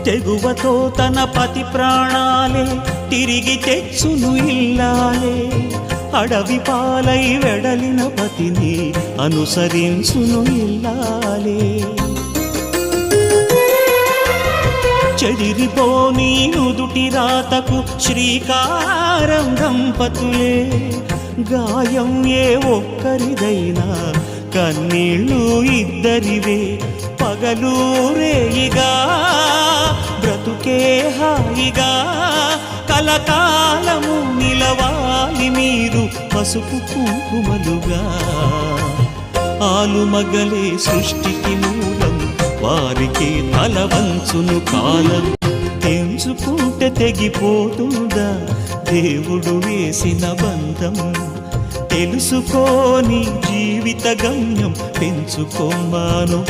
తెగువతో తన పతి ప్రాణాలే తిరిగి తెచ్చును ఇల్లాలే అడవి పాలై వెడలిన పతిని అనుసరించును ఇల్లాలే చెదిరిపోని నుదుటి రాతకు శ్రీకారం దంపతులే గాయం ఏ ఒక్కరిదైనా కన్నీళ్ళు ఇద్దరివే పగలు రేయిగా బ్రతుకే హాయిగా కలకాలము నిలవాలి మీరు పసుపు కుంకుమలుగా ఆలుమగలే సృష్టికి మూలం వారికి తల వంచును కాలం తెంచుకుంటే తెగిపోతుందా దేవుడు వేసిన బంధం తెలుసుకోని జీవిత గమ్యం పెంచుకోమానుబంధం